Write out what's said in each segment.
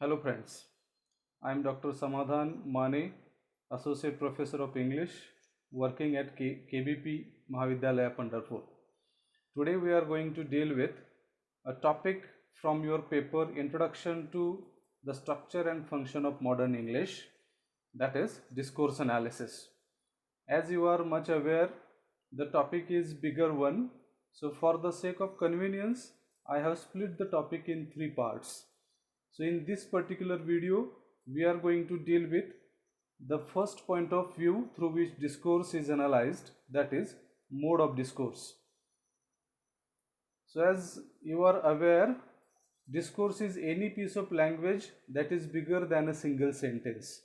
Hello friends, I am Dr. Samadhan Mane, Associate Professor of English working at KBP Mahavidyalaya Pandharpur. Today we are going to deal with a topic from your paper Introduction to the Structure and Function of Modern English, that is discourse analysis. As you are much aware, the topic is bigger one, so for the sake of convenience I have split the topic in three parts. So in this particular video we are going to deal with the first point of view through which discourse is analyzed, that is mode of discourse. So as you are aware, discourse is any piece of language that is bigger than a single sentence.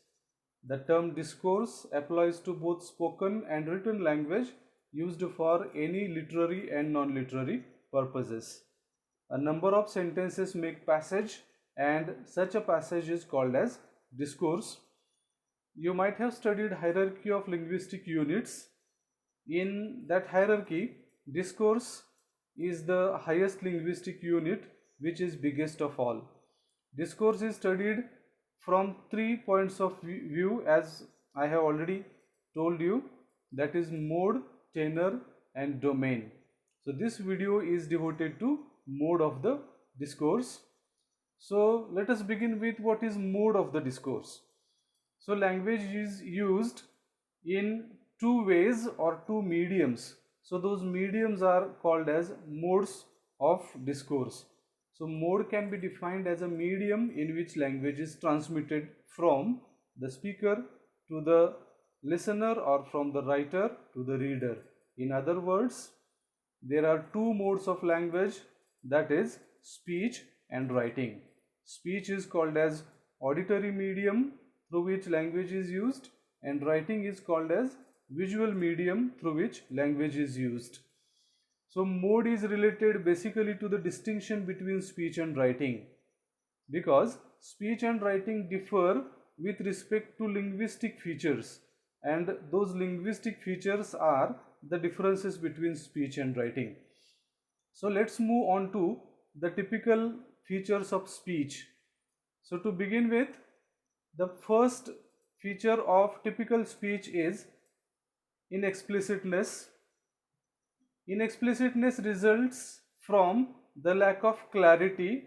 The term discourse applies to both spoken and written language used for any literary and non-literary purposes. A number of sentences make passage, and such a passage is called as discourse. You might have studied hierarchy of linguistic units. In that hierarchy, discourse is the highest linguistic unit, which is biggest of all. Discourse is studied from 3 points of view, as I have already told you, that is mode, tenor and domain. So this video is devoted to mode of the discourse. So let us begin with what is mode of the discourse. So language is used in two ways or two mediums. So those mediums are called as modes of discourse. So mode can be defined as a medium in which language is transmitted from the speaker to the listener or from the writer to the reader. In other words, there are two modes of language, that is speech and writing. Speech is called as auditory medium through which language is used, and writing is called as visual medium through which language is used. So mode is related basically to the distinction between speech and writing, because speech and writing differ with respect to linguistic features, and those linguistic features are the differences between speech and writing. So let's move on to the typical features of speech. So to begin with, the first feature of typical speech is inexplicitness. Inexplicitness results from the lack of clarity,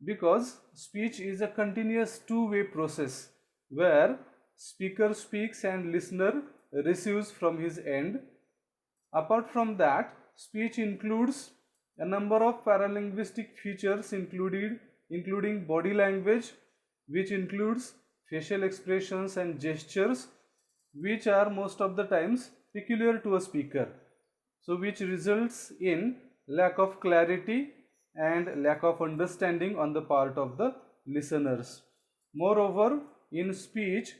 because speech is a continuous two-way process where speaker speaks and listener receives from his end. Apart from that, speech includes a number of paralinguistic features including body language, which includes facial expressions and gestures, which are most of the times peculiar to a speaker, so which results in lack of clarity and lack of understanding on the part of the listeners. Moreover, in speech,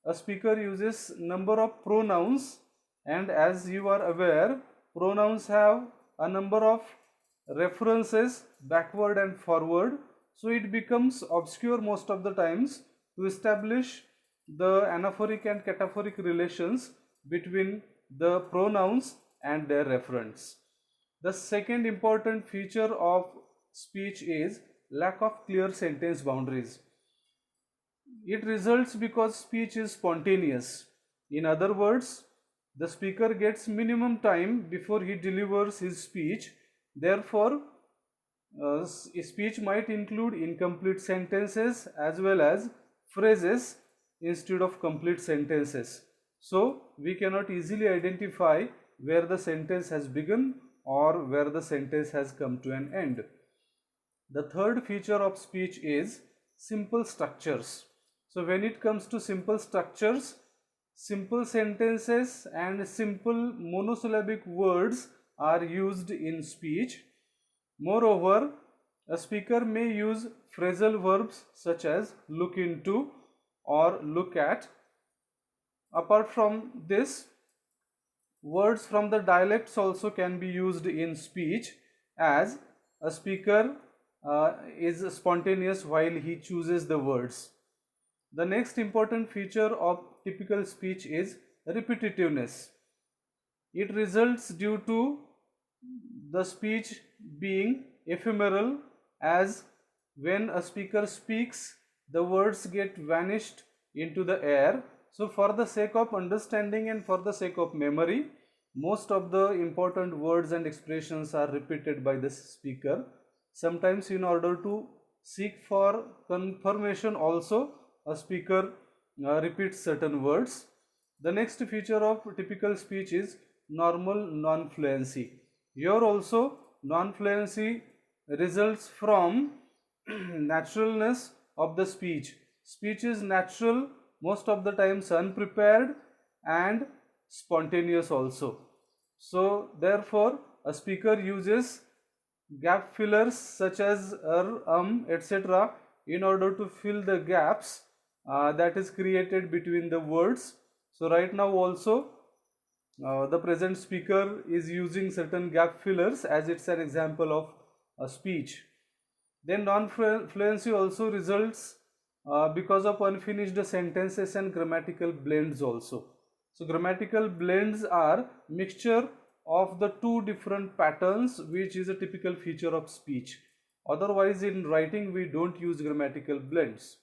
a speaker uses number of pronouns, and as you are aware, pronouns have a number of references backward and forward, so it becomes obscure most of the times to establish the anaphoric and cataphoric relations between the pronouns and their referents. The second important feature of speech is lack of clear sentence boundaries. It results because speech is spontaneous. In other words, the speaker gets minimum time before he delivers his speech. Therefore, speech might include incomplete sentences as well as phrases instead of complete sentences. So, we cannot easily identify where the sentence has begun or where the sentence has come to an end. The third feature of speech is simple structures. So when it comes to simple structures, simple sentences and simple monosyllabic words are used in speech. Moreover, a speaker may use phrasal verbs such as look into or look at. Apart from this, words from the dialects also can be used in speech, as a speaker is spontaneous while he chooses the words. The next important feature of typical speech is repetitiveness. It results due to the speech being ephemeral, as when a speaker speaks, the words get vanished into the air. So for the sake of understanding and for the sake of memory, most of the important words and expressions are repeated by the speaker. Sometimes in order to seek for confirmation also, a speaker repeats certain words. The next feature of typical speech is normal non-fluency. Here also non-fluency results from naturalness of the speech. Speech is natural, most of the times unprepared and spontaneous also. So therefore a speaker uses gap fillers such as etc. in order to fill the gaps that is created between the words. So right now also the present speaker is using certain gap fillers as it's an example of a speech. Then non-fluency also results because of unfinished sentences and grammatical blends also. So grammatical blends are mixture of the two different patterns, which is a typical feature of speech. Otherwise in writing we don't use grammatical blends.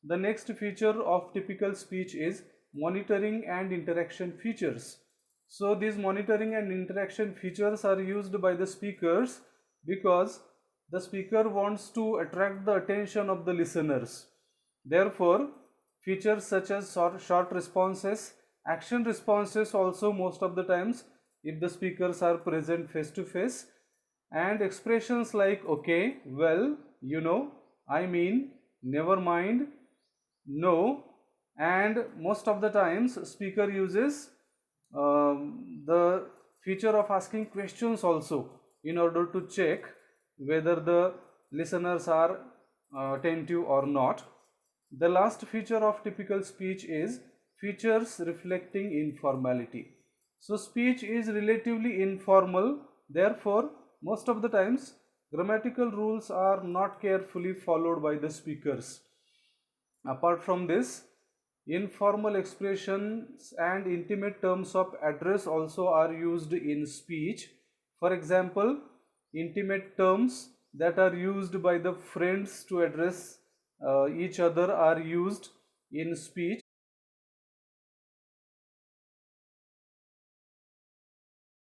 The next feature of typical speech is monitoring and interaction features. So these monitoring and interaction features are used by the speakers because the speaker wants to attract the attention of the listeners. Therefore, features such as short responses, action responses also most of the times if the speakers are present face to face, and expressions like okay, well, you know, I mean, never mind, no, and most of the times speaker uses the feature of asking questions also in order to check whether the listeners are attentive or not. The last feature of typical speech is features reflecting informality. So speech is relatively informal, therefore most of the times grammatical rules are not carefully followed by the speakers. Apart from this, informal expressions and intimate terms of address also are used in speech. For example, intimate terms that are used by the friends to address each other are used in speech.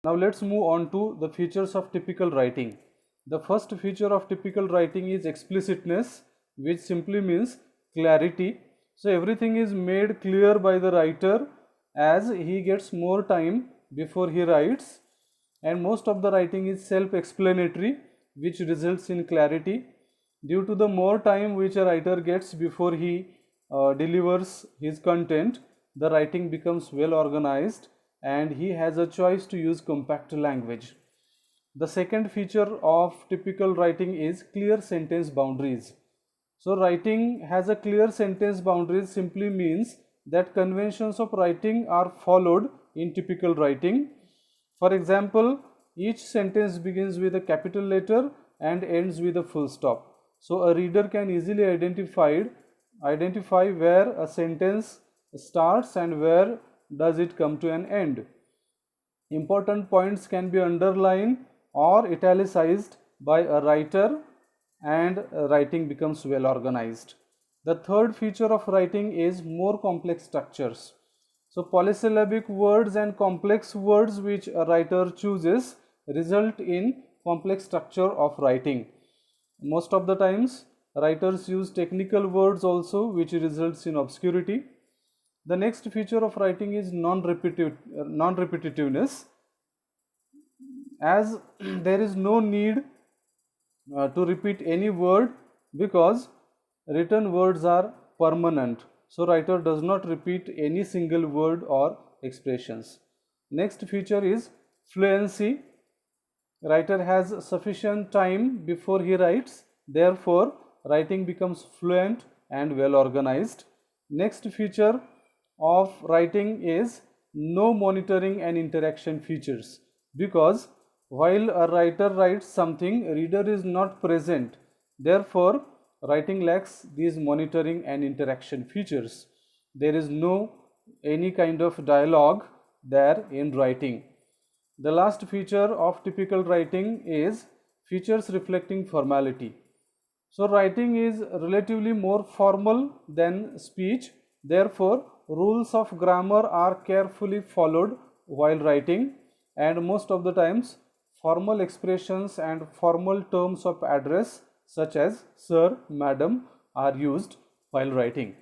Now let's move on to the features of typical writing. The first feature of typical writing is explicitness, which simply means clarity. So everything is made clear by the writer as he gets more time before he writes, and most of the writing is self-explanatory, which results in clarity. Due to the more time which a writer gets before he delivers his content, the writing becomes well organized and he has a choice to use compact language. The second feature of typical writing is clear sentence boundaries. So writing has a clear sentence boundaries simply means that conventions of writing are followed in typical writing. For example, each sentence begins with a capital letter and ends with a full stop. So a reader can easily identify where a sentence starts and where does it come to an end. Important points can be underlined or italicized by a writer and writing becomes well organized. The third feature of writing is more complex structures. So polysyllabic words and complex words which a writer chooses result in complex structure of writing. Most of the times writers use technical words also, which results in obscurity. The next feature of writing is non-repetitiveness, as there is no need to repeat any word because written words are permanent. So writer does not repeat any single word or expressions. Next feature is fluency. Writer has sufficient time before he writes, therefore writing becomes fluent and well organized. Next feature of writing is no monitoring and interaction features, because while a writer writes something, reader is not present, therefore writing lacks these monitoring and interaction features. There is no any kind of dialogue there in writing. The last feature of typical writing is features reflecting formality. So writing is relatively more formal than speech. Therefore, rules of grammar are carefully followed while writing, and most of the times formal expressions and formal terms of address such as sir, madam are used while writing.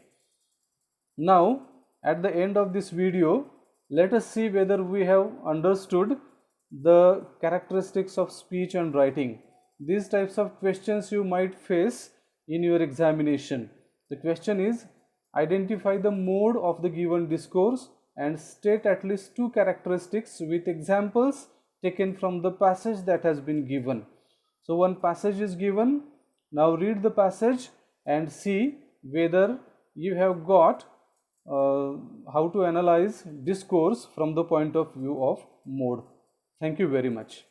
Now, at the end of this video, let us see whether we have understood the characteristics of speech and writing. These types of questions you might face in your examination. The question is, identify the mode of the given discourse and state at least two characteristics with examples taken from the passage that has been given. So one passage is given. Now read the passage and see whether you have got how to analyze discourse from the point of view of mode. Thank you very much.